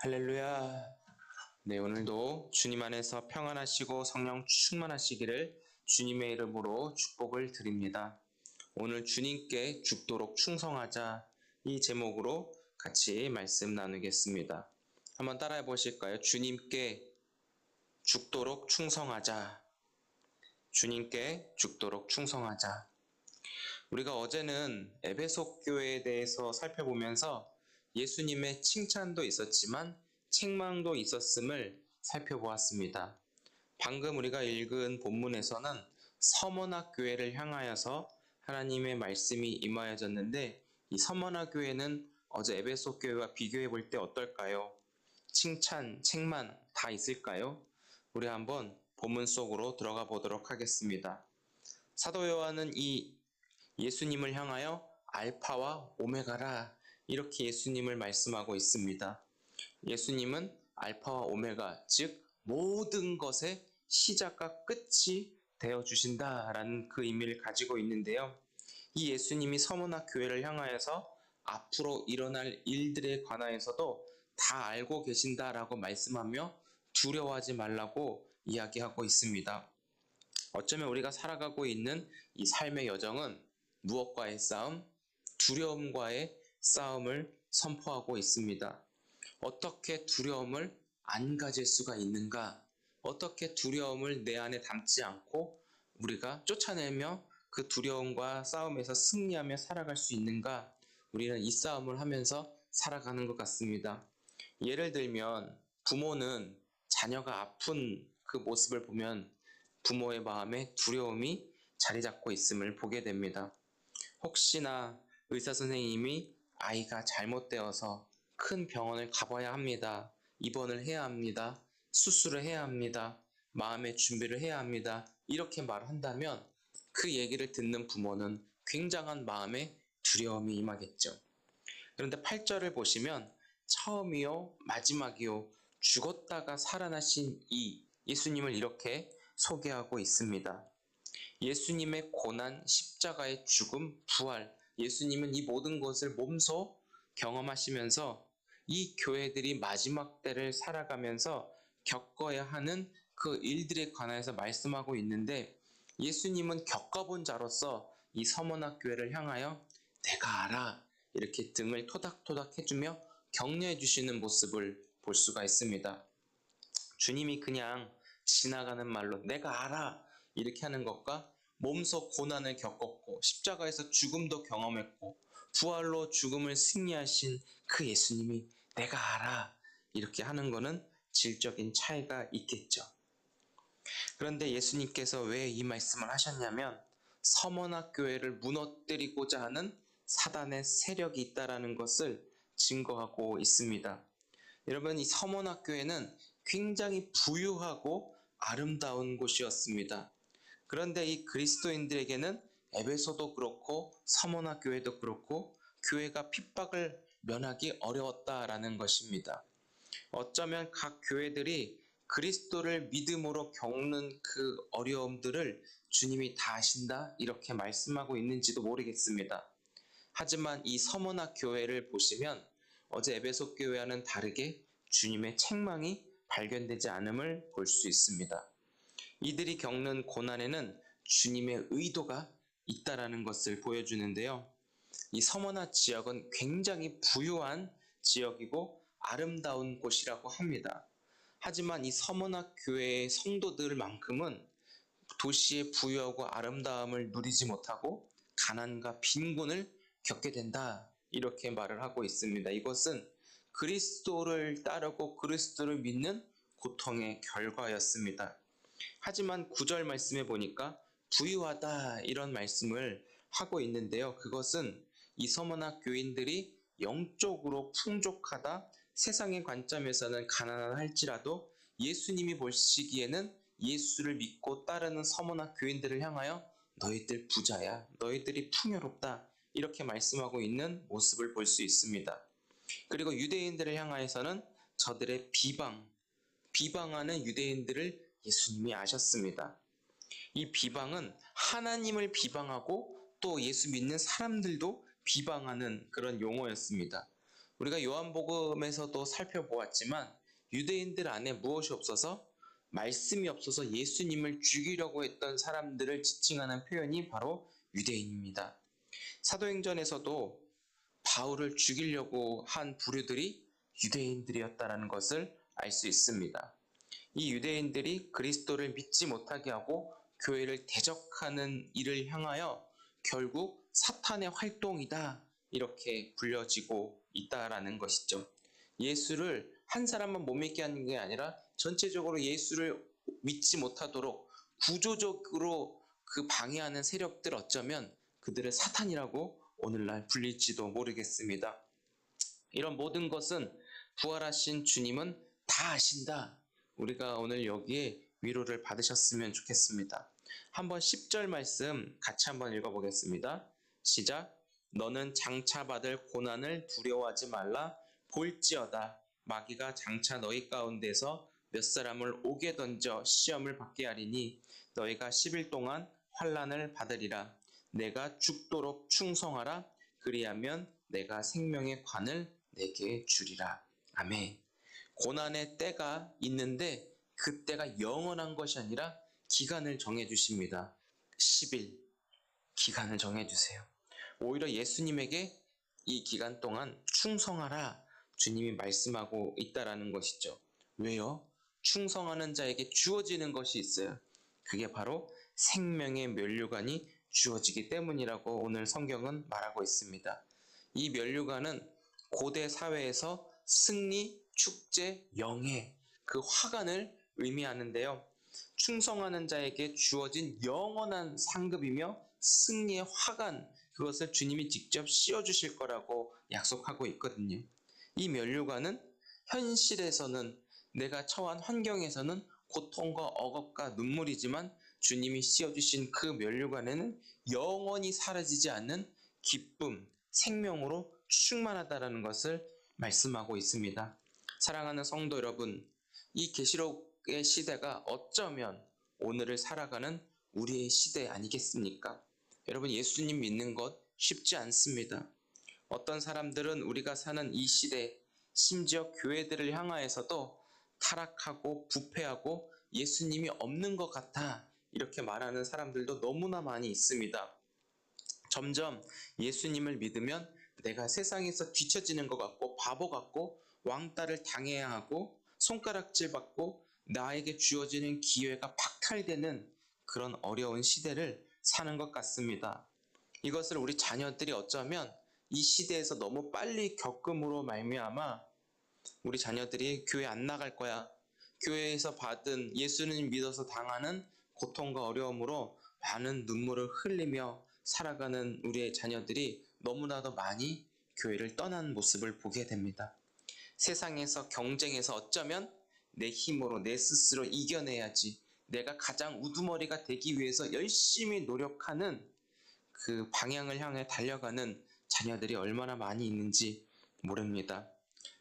할렐루야. 네, 오늘도 주님 안에서 평안하시고 성령 충만하시기를 주님의 이름으로 축복을 드립니다. 오늘 주님께 죽도록 충성하자 이 제목으로 같이 말씀 나누겠습니다. 한번 따라해 보실까요? 주님께 죽도록 충성하자. 주님께 죽도록 충성하자. 우리가 어제는 에베소 교회에 대해서 살펴보면서 예수님의 칭찬도 있었지만 책망도 있었음을 살펴보았습니다. 방금 우리가 읽은 본문에서는 서머나 교회를 향하여서 하나님의 말씀이 임하여졌는데 이 서머나 교회는 어제 에베소 교회와 비교해 볼 때 어떨까요? 칭찬, 책망 다 있을까요? 우리 한번 본문 속으로 들어가 보도록 하겠습니다. 사도 요한은 이 예수님을 향하여 알파와 오메가라 이렇게 예수님을 말씀하고 있습니다. 예수님은 알파와 오메가, 즉 모든 것의 시작과 끝이 되어주신다라는 그 의미를 가지고 있는데요. 이 예수님이 서머나 교회를 향하여서 앞으로 일어날 일들에 관하여서도 다 알고 계신다라고 말씀하며 두려워하지 말라고 이야기하고 있습니다. 어쩌면 우리가 살아가고 있는 이 삶의 여정은 무엇과의 싸움? 두려움과의 싸움을 선포하고 있습니다. 어떻게 두려움을 안 가질 수가 있는가? 어떻게 두려움을 내 안에 담지 않고 우리가 쫓아내며 그 두려움과 싸움에서 승리하며 살아갈 수 있는가? 우리는 이 싸움을 하면서 살아가는 것 같습니다. 예를 들면 부모는 자녀가 아픈 그 모습을 보면 부모의 마음에 두려움이 자리 잡고 있음을 보게 됩니다. 혹시나 의사 선생님이 아이가 잘못되어서 큰 병원을 가봐야 합니다. 입원을 해야 합니다. 수술을 해야 합니다. 마음의 준비를 해야 합니다. 이렇게 말한다면 그 얘기를 듣는 부모는 굉장한 마음의 두려움이 임하겠죠. 그런데 8절을 보시면 처음이요 마지막이요 죽었다가 살아나신 이 예수님을 이렇게 소개하고 있습니다. 예수님의 고난, 십자가의 죽음, 부활, 예수님은 이 모든 것을 몸소 경험하시면서 이 교회들이 마지막 때를 살아가면서 겪어야 하는 그 일들에 관해서 말씀하고 있는데 예수님은 겪어본 자로서 이 서머나 교회를 향하여 내가 알아 이렇게 등을 토닥토닥 해주며 격려해 주시는 모습을 볼 수가 있습니다. 주님이 그냥 지나가는 말로 내가 알아 이렇게 하는 것과 몸소 고난을 겪었고 십자가에서 죽음도 경험했고 부활로 죽음을 승리하신 그 예수님이 내가 알아 이렇게 하는 것은 질적인 차이가 있겠죠. 그런데 예수님께서 왜 이 말씀을 하셨냐면 서머나 교회를 무너뜨리고자 하는 사단의 세력이 있다는 것을 증거하고 있습니다. 여러분, 이 서머나 교회는 굉장히 부유하고 아름다운 곳이었습니다. 그런데 이 그리스도인들에게는 에베소도 그렇고 서머나 교회도 그렇고 교회가 핍박을 면하기 어려웠다라는 것입니다. 어쩌면 각 교회들이 그리스도를 믿음으로 겪는 그 어려움들을 주님이 다 아신다 이렇게 말씀하고 있는지도 모르겠습니다. 하지만 이 서머나 교회를 보시면 어제 에베소 교회와는 다르게 주님의 책망이 발견되지 않음을 볼 수 있습니다. 이들이 겪는 고난에는 주님의 의도가 있다라는 것을 보여주는데요. 이 서머나 지역은 굉장히 부유한 지역이고 아름다운 곳이라고 합니다. 하지만 이 서머나 교회의 성도들만큼은 도시의 부유하고 아름다움을 누리지 못하고 가난과 빈곤을 겪게 된다. 이렇게 말을 하고 있습니다. 이것은 그리스도를 따르고 그리스도를 믿는 고통의 결과였습니다. 하지만 9절 말씀에 보니까 부유하다 이런 말씀을 하고 있는데요. 그것은 이 서머나 교인들이 영적으로 풍족하다, 세상의 관점에서는 가난하다 할지라도 예수님이 보시기에는 예수를 믿고 따르는 서머나 교인들을 향하여 너희들 부자야, 너희들이 풍요롭다 이렇게 말씀하고 있는 모습을 볼 수 있습니다. 그리고 유대인들을 향하여서는 저들의 비방하는 유대인들을 예수님이 아셨습니다. 이 비방은 하나님을 비방하고 또 예수 믿는 사람들도 비방하는 그런 용어였습니다. 우리가 요한복음에서도 살펴보았지만 유대인들 안에 무엇이 없어서 말씀이 없어서 예수님을 죽이려고 했던 사람들을 지칭하는 표현이 바로 유대인입니다. 사도행전에서도 바울을 죽이려고 한 부류들이 유대인들이었다는 것을 알 수 있습니다. 이 유대인들이 그리스도를 믿지 못하게 하고 교회를 대적하는 일을 향하여 결국 사탄의 활동이다, 이렇게 불려지고 있다라는 것이죠. 예수를 한 사람만 못 믿게 하는 게 아니라 전체적으로 예수를 믿지 못하도록 구조적으로 그 방해하는 세력들, 어쩌면 그들을 사탄이라고 오늘날 불릴지도 모르겠습니다. 이런 모든 것은 부활하신 주님은 다 아신다. 우리가 오늘 여기에 위로를 받으셨으면 좋겠습니다. 한번 10절 말씀 같이 한번 읽어보겠습니다. 시작. 너는 장차 받을 고난을 두려워하지 말라. 볼지어다 마귀가 장차 너희 가운데서 몇 사람을 옥에 던져 시험을 받게 하리니 너희가 10일 동안 환난을 받으리라. 내가 죽도록 충성하라. 그리하면 내가 생명의 관을 내게 주리라. 아멘. 고난의 때가 있는데 그 때가 영원한 것이 아니라 기간을 정해주십니다. 10일 기간을 정해주세요. 오히려 예수님에게 이 기간 동안 충성하라 주님이 말씀하고 있다라는 것이죠. 왜요? 충성하는 자에게 주어지는 것이 있어요. 그게 바로 생명의 면류관이 주어지기 때문이라고 오늘 성경은 말하고 있습니다. 이 면류관은 고대 사회에서 승리, 축제, 영예, 그 화관을 의미하는데요. 충성하는 자에게 주어진 영원한 상급이며 승리의 화관, 그것을 주님이 직접 씌워주실 거라고 약속하고 있거든요. 이 면류관은 현실에서는, 내가 처한 환경에서는 고통과 억압과 눈물이지만 주님이 씌워주신 그 면류관에는 영원히 사라지지 않는 기쁨, 생명으로 충만하다는 것을 말씀하고 있습니다. 사랑하는 성도 여러분, 이 계시록의 시대가 어쩌면 오늘을 살아가는 우리의 시대 아니겠습니까? 여러분, 예수님 믿는 것 쉽지 않습니다. 어떤 사람들은 우리가 사는 이 시대, 심지어 교회들을 향하여서도 타락하고 부패하고 예수님이 없는 것 같아, 이렇게 말하는 사람들도 너무나 많이 있습니다. 점점 예수님을 믿으면 내가 세상에서 뒤처지는 것 같고 바보 같고 왕따를 당해야 하고 손가락질 받고 나에게 주어지는 기회가 박탈되는 그런 어려운 시대를 사는 것 같습니다. 이것을 우리 자녀들이 어쩌면 이 시대에서 너무 빨리 겪음으로 말미암아 우리 자녀들이 교회 안 나갈 거야, 교회에서 받은 예수님 믿어서 당하는 고통과 어려움으로 많은 눈물을 흘리며 살아가는 우리의 자녀들이 너무나도 많이 교회를 떠난 모습을 보게 됩니다. 세상에서 경쟁에서 어쩌면 내 힘으로 내 스스로 이겨내야지, 내가 가장 우두머리가 되기 위해서 열심히 노력하는 그 방향을 향해 달려가는 자녀들이 얼마나 많이 있는지 모릅니다.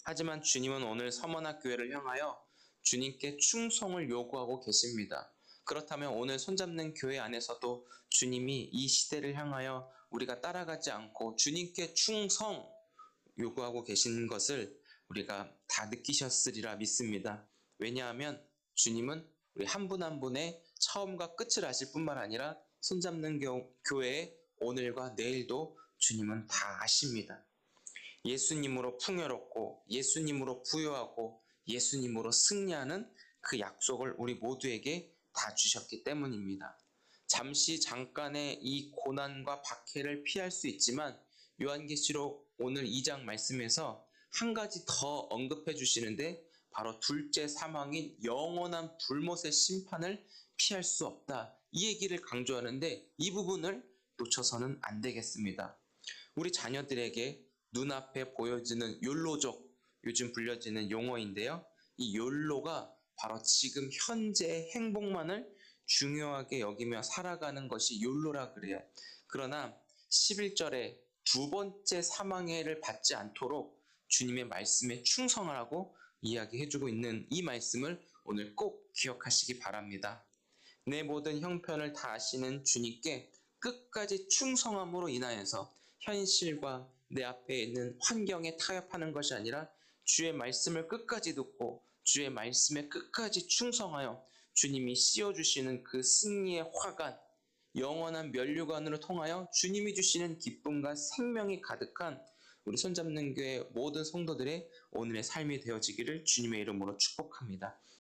하지만 주님은 오늘 서머나 교회를 향하여 주님께 충성을 요구하고 계십니다. 그렇다면 오늘 손잡는 교회 안에서도 주님이 이 시대를 향하여 우리가 따라가지 않고 주님께 충성 요구하고 계신 것을 우리가 다 느끼셨으리라 믿습니다. 왜냐하면 주님은 우리 한 분 한 분의 처음과 끝을 아실 뿐만 아니라 손잡는 교회의 오늘과 내일도 주님은 다 아십니다. 예수님으로 풍요롭고 예수님으로 부유하고 예수님으로 승리하는 그 약속을 우리 모두에게 다 주셨기 때문입니다. 잠시 잠깐의 이 고난과 박해를 피할 수 있지만 요한계시록 오늘 2장 말씀에서 한 가지 더 언급해 주시는데, 바로 둘째 사망인 영원한 불못의 심판을 피할 수 없다, 이 얘기를 강조하는데 이 부분을 놓쳐서는 안 되겠습니다. 우리 자녀들에게 눈앞에 보여지는 욜로족, 요즘 불려지는 용어인데요. 이 욜로가 바로 지금 현재의 행복만을 중요하게 여기며 살아가는 것이 욜로라 그래요. 그러나 11절에 두 번째 사망해를 받지 않도록 주님의 말씀에 충성하라고 이야기해주고 있는 이 말씀을 오늘 꼭 기억하시기 바랍니다. 내 모든 형편을 다 아시는 주님께 끝까지 충성함으로 인하여서 현실과 내 앞에 있는 환경에 타협하는 것이 아니라 주의 말씀을 끝까지 듣고 주의 말씀에 끝까지 충성하여 주님이 씌워주시는 그 승리의 화관, 영원한 면류관으로 통하여 주님이 주시는 기쁨과 생명이 가득한 우리 손잡는 교회 모든 성도들의 오늘의 삶이 되어지기를 주님의 이름으로 축복합니다.